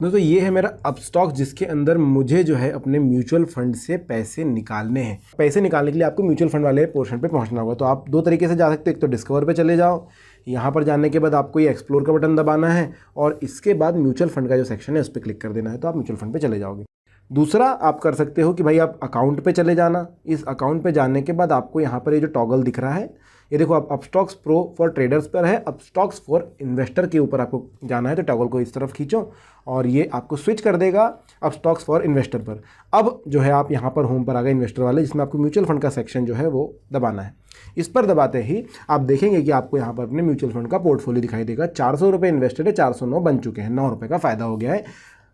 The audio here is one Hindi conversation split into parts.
दोस्तों ये है मेरा अपस्टॉक्स, जिसके अंदर मुझे जो है अपने म्यूचुअल फंड से पैसे निकालने हैं। पैसे निकालने के लिए आपको म्यूचुअल फंड वाले पोर्शन पे पहुंचना होगा। तो आप दो तरीके से जा सकते हो, एक तो डिस्कवर पे चले जाओ, यहाँ पर जाने के बाद आपको ये एक्सप्लोर का बटन दबाना है और इसके बाद म्यूचुअल फंड का जो सेक्शन है उस पर क्लिक कर देना है, तो आप म्यूचुअल फंड पे चले जाओगे। दूसरा आप कर सकते हो कि भाई आप अकाउंट पे चले जाना। इस अकाउंट पे जाने के बाद आपको यहाँ पर ये जो टॉगल दिख रहा है, ये देखो आप अपस्टॉक्स प्रो फॉर ट्रेडर्स पर है, अपस्टॉक्स फॉर इन्वेस्टर के ऊपर आपको जाना है। तो टॉगल को इस तरफ खींचो और ये आपको स्विच कर देगा अपस्टॉक्स फॉर इन्वेस्टर पर। अब जो है आप यहाँ पर होम पर आ गए इन्वेस्टर वाले, जिसमें आपको म्यूचुअल फंड का सेक्शन जो है वो दबाना है। इस पर दबाते ही आप देखेंगे कि आपको यहाँ पर अपने म्यूचुअल फंड का पोर्टफोलियो दिखाई देगा। 400 रुपये इन्वेस्टेड है, 409 बन चुके हैं, 9 रुपये का फ़ायदा हो गया है।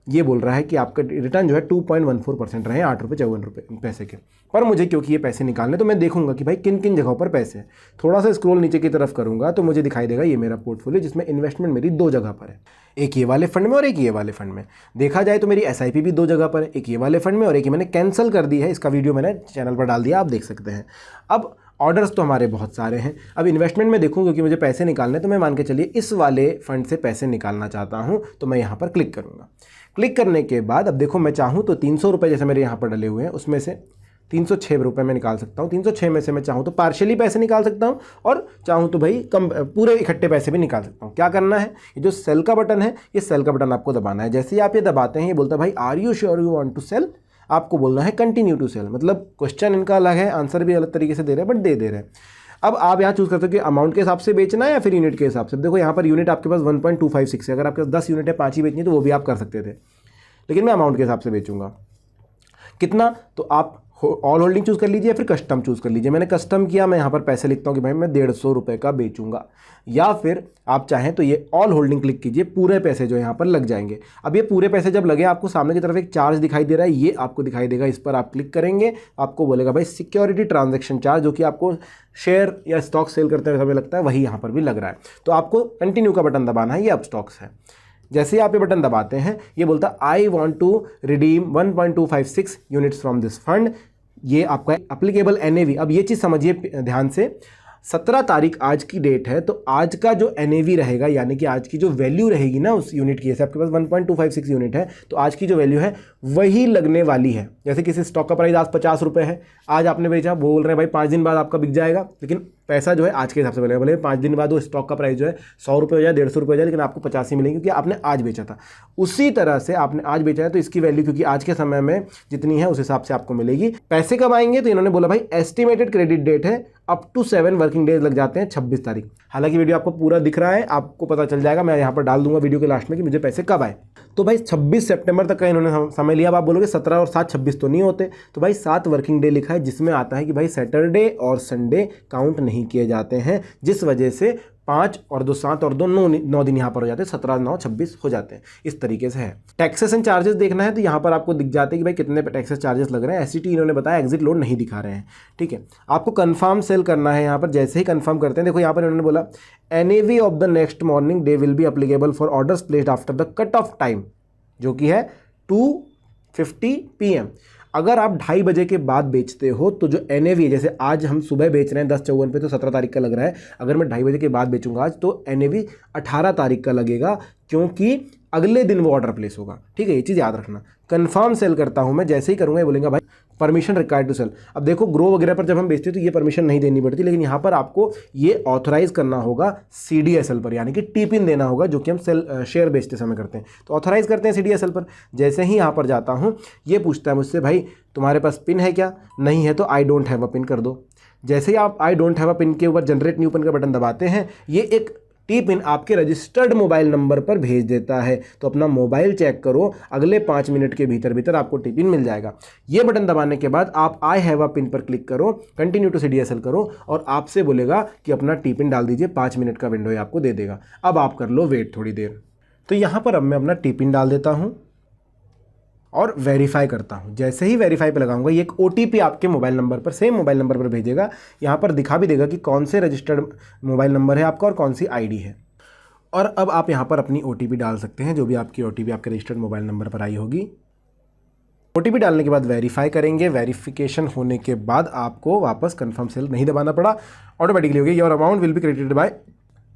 ये बोल रहा है कि आपका रिटर्न जो है 2.14% रहे, 8 रुपये 54 रुपये पैसे के। पर मुझे क्योंकि ये पैसे निकालने, तो मैं देखूंगा कि भाई किन किन जगहों पर पैसे हैं। थोड़ा सा स्क्रॉल नीचे की तरफ करूंगा तो मुझे दिखाई देगा ये मेरा पोर्टफोलियो, जिसमें इन्वेस्टमेंट मेरी 2 जगह पर है, एक ये वाले फंड में और एक ये वाले फंड में। देखा जाए तो मेरी SIP भी 2 जगह पर है, एक ये वाले फंड में और एक ही मैंने कैंसिल कर दी है। इसका वीडियो मैंने चैनल पर डाल दिया, आप देख सकते हैं। अब ऑर्डर्स तो हमारे बहुत सारे हैं। अब इन्वेस्टमेंट में देखूँ क्योंकि मुझे पैसे निकालने, तो मैं मान के चलिए इस वाले फंड से पैसे निकालना चाहता हूँ, तो मैं यहाँ पर क्लिक करूँगा। क्लिक करने के बाद अब देखो मैं चाहूँ तो 300 रुपये जैसे मेरे यहाँ पर डले हुए हैं, उसमें से 306 रुपये मैं निकाल सकता हूँ। 306 में से मैं चाहूँ तो पार्शियली पैसे निकाल सकता हूँ और चाहूँ तो भाई कम पूरे इकट्ठे पैसे भी निकाल सकता हूँ। क्या करना है, ये जो सेल का बटन है, ये सेल का बटन आपको दबाना है। जैसे ही आप ये दबाते हैं, ये बोलता है भाई are you sure you want to sell. आपको बोलना है कंटिन्यू टू सेल। मतलब क्वेश्चन इनका अलग है, आंसर भी अलग तरीके से दे रहे हैं, बट दे रहे हैं। अब आप यहाँ चूज करते हो कि अमाउंट के हिसाब से बेचना है या फिर यूनिट के हिसाब से। देखो यहाँ पर यूनिट आपके पास 1.256 है, अगर आपके पास 10 यूनिट है, 5 ही बेचनी है, तो वो भी आप कर सकते थे, लेकिन मैं अमाउंट के हिसाब से बेचूंगा। कितना, तो आप ऑल होल्डिंग चूज कर लीजिए या फिर कस्टम चूज कर लीजिए। मैंने कस्टम किया, मैं यहाँ पर पैसे लिखता हूँ कि भाई मैं 150 रुपये का बेचूंगा। या फिर आप चाहें तो ये ऑल होल्डिंग क्लिक कीजिए, पूरे पैसे जो यहाँ पर लग जाएंगे। अब ये पूरे पैसे जब लगे, आपको सामने की तरफ एक चार्ज दिखाई दे रहा है, ये आपको दिखाई देगा। इस पर आप क्लिक करेंगे, आपको बोलेगा भाई सिक्योरिटी ट्रांजेक्शन चार्ज, जो कि आपको शेयर या स्टॉक सेल करते हुए समय लगता है, वही यहाँ पर भी लग रहा है। तो आपको कंटिन्यू का बटन दबाना है, ये अब स्टॉक्स है। जैसे ही आप ये बटन दबाते हैं, ये बोलता है I want to redeem 1.256 units from this fund. ये आपका एप्लीकेबल NAV। अब ये चीज़ समझिए ध्यान से, 17 तारीख आज की डेट है, तो आज का जो NAV रहेगा, यानी कि आज की जो वैल्यू रहेगी ना उस यूनिट की, जैसे आपके पास 1.256 यूनिट है, तो आज की जो वैल्यू है वही लगने वाली है। जैसे किसी स्टॉक का प्राइस आज 50 रुपये है, आज आपने बेचा, बोल रहे हैं भाई 5 दिन बाद आपका बिक जाएगा, लेकिन पैसा जो है आज के हिसाब से मिलेगा। भले 5 दिन बाद वो स्टॉक का प्राइस जो है 100 रुपये हो जाए, 150 रुपये हो जाए, लेकिन आपको 50 ही मिलेंगे क्योंकि आपने आज बेचा था। उसी तरह से आपने आज बेचा है तो इसकी वैल्यू क्योंकि आज के समय में जितनी है उस हिसाब से आपको मिलेगी। पैसे कब आएंगे, तो इन्होंने बोला भाई एस्टिमेटेड क्रेडिट डेट है अप टू 7 वर्किंग डेज लग जाते हैं, 26 तारीख। हालांकि वीडियो आपको पूरा दिख रहा है, आपको पता चल जाएगा, मैं यहाँ पर डाल दूंगा वीडियो के लास्ट में कि मुझे पैसे कब आए। तो भाई 26 सितंबर तक का इन्होंने समय लिया। अब आप बोलोगे 17 और 7 26 तो नहीं होते, तो भाई 7 वर्किंग डे लिखा है, जिसमें आता है कि भाई सैटरडे और संडे काउंट नहीं किए जाते हैं, जिस वजह से 5 और 2 7 और 2 9 दिन यहाँ पर हो जाते हैं, 17 9 26 हो जाते हैं। इस तरीके से है। टैक्सेस एंड चार्जेस देखना है तो यहाँ पर आपको दिख जाते हैं कि भाई कितने टैक्सेस चार्जेस लग रहे हैं। SCT इन्होंने बताया, एग्जिट लोड नहीं दिखा रहे हैं, ठीक है। आपको कंफर्म सेल करना है। यहाँ पर जैसे ही कंफर्म करते हैं, देखो यहाँ पर इन्होंने बोला NAV of the next morning day will be applicable for orders placed after the cut off time, जो कि है 2:50 PM। अगर आप 2:30 बजे के बाद बेचते हो तो जो NAV है, जैसे आज हम सुबह बेच रहे हैं 10:54 पे, तो 17 तारीख का लग रहा है। अगर मैं 2:30 बजे के बाद बेचूंगा आज, तो NAV 18 तारीख का लगेगा, क्योंकि अगले दिन वो ऑर्डर प्लेस होगा, ठीक है। ये चीज़ याद रखना। कंफर्म सेल करता हूं मैं, जैसे ही करूंगा ये बोलेंगे भाई परमिशन रिक्वायर्ड टू सेल। अब देखो ग्रो वगैरह पर जब हम बेचते हैं तो ये परमिशन नहीं देनी पड़ती, लेकिन यहाँ पर आपको ये ऑथराइज करना होगा CDSL पर, यानी कि टी-पिन देना होगा, जो कि हम शेयर बेचते समय करते हैं। तो ऑथराइज करते हैं CDSL पर। जैसे ही यहाँ पर जाता हूँ, ये पूछता है मुझसे भाई तुम्हारे पास पिन है क्या, नहीं है तो I don't have a pin कर दो। जैसे ही आप I don't have a pin के ऊपर जनरेट न्यू पिन का बटन दबाते हैं, ये एक टी-पिन आपके रजिस्टर्ड मोबाइल नंबर पर भेज देता है। तो अपना मोबाइल चेक करो, अगले 5 मिनट के भीतर आपको टी-पिन मिल जाएगा। ये बटन दबाने के बाद आप आई हैव अ पिन पर क्लिक करो, कंटिन्यू टू CDSL करो, और आपसे बोलेगा कि अपना टी-पिन डाल दीजिए। 5 मिनट का विंडो आपको दे देगा। अब आप कर लो वेट थोड़ी देर। तो यहाँ पर अब मैं अपना टी-पिन डाल देता हूँ और वेरीफाई करता हूं। जैसे ही वेरीफाई पे लगाऊंगा, ये एक OTP आपके मोबाइल नंबर पर, सेम मोबाइल नंबर पर भेजेगा। यहां पर दिखा भी देगा कि कौन से रजिस्टर्ड मोबाइल नंबर है आपका और कौन सी ID है। और अब आप यहां पर अपनी OTP डाल सकते हैं, जो भी आपकी OTP आपके रजिस्टर्ड मोबाइल नंबर पर आई होगी। OTP डालने के बाद वेरीफाई करेंगे। वेरिफिकेशन होने के बाद आपको वापस कंफर्म सेल नहीं दबाना पड़ा, ऑटोमेटिकली हो गया। Your amount will be credited by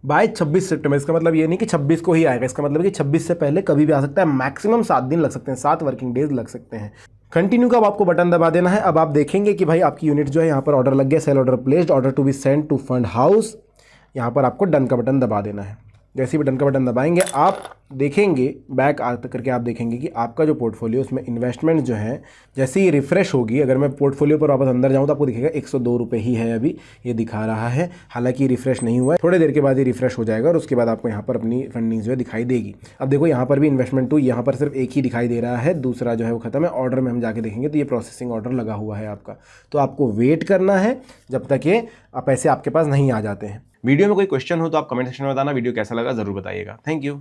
by 26 सितंबर। इसका मतलब ये नहीं कि 26 को ही आएगा, इसका मतलब है कि 26 से पहले कभी भी आ सकता है। मैक्सिमम 7 दिन लग सकते हैं, 7 वर्किंग डेज लग सकते हैं। कंटिन्यू का अब आपको बटन दबा देना है। अब आप देखेंगे कि भाई आपकी यूनिट जो है यहाँ पर ऑर्डर लग गया, sell order placed, order to be send to fund house. यहाँ पर आपको डन का बटन दबा देना है। जैसे ही बटन का बटन दबाएंगे आप देखेंगे, बैक आ करके आप देखेंगे कि आपका जो पोर्टफोलियो उसमें इन्वेस्टमेंट जो है जैसे ही रिफ्रेश होगी, अगर मैं पोर्टफोलियो पर वापस अंदर जाऊँ तो आपको दिखेगा 102 रुपये ही है अभी ये दिखा रहा है। हालांकि रिफ्रेश नहीं हुआ है, थोड़ी देर के बाद ये रिफ्रेश हो जाएगा और उसके बाद आपको यहाँ पर अपनी फंडिंग जो है दिखाई देगी। अब देखो यहाँ पर भी इन्वेस्टमेंट टू, यहाँ पर सिर्फ एक ही दिखाई दे रहा है, दूसरा जो है वो खत्म है। ऑर्डर में हम जाके देखेंगे तो ये प्रोसेसिंग ऑर्डर लगा हुआ है आपका, तो आपको वेट करना है जब तक ये पैसे आपके पास नहीं आ जाते हैं। वीडियो में कोई क्वेश्चन हो तो आप कमेंट सेक्शन में बताना। वीडियो कैसा लगा ज़रूर बताइएगा। Thank you.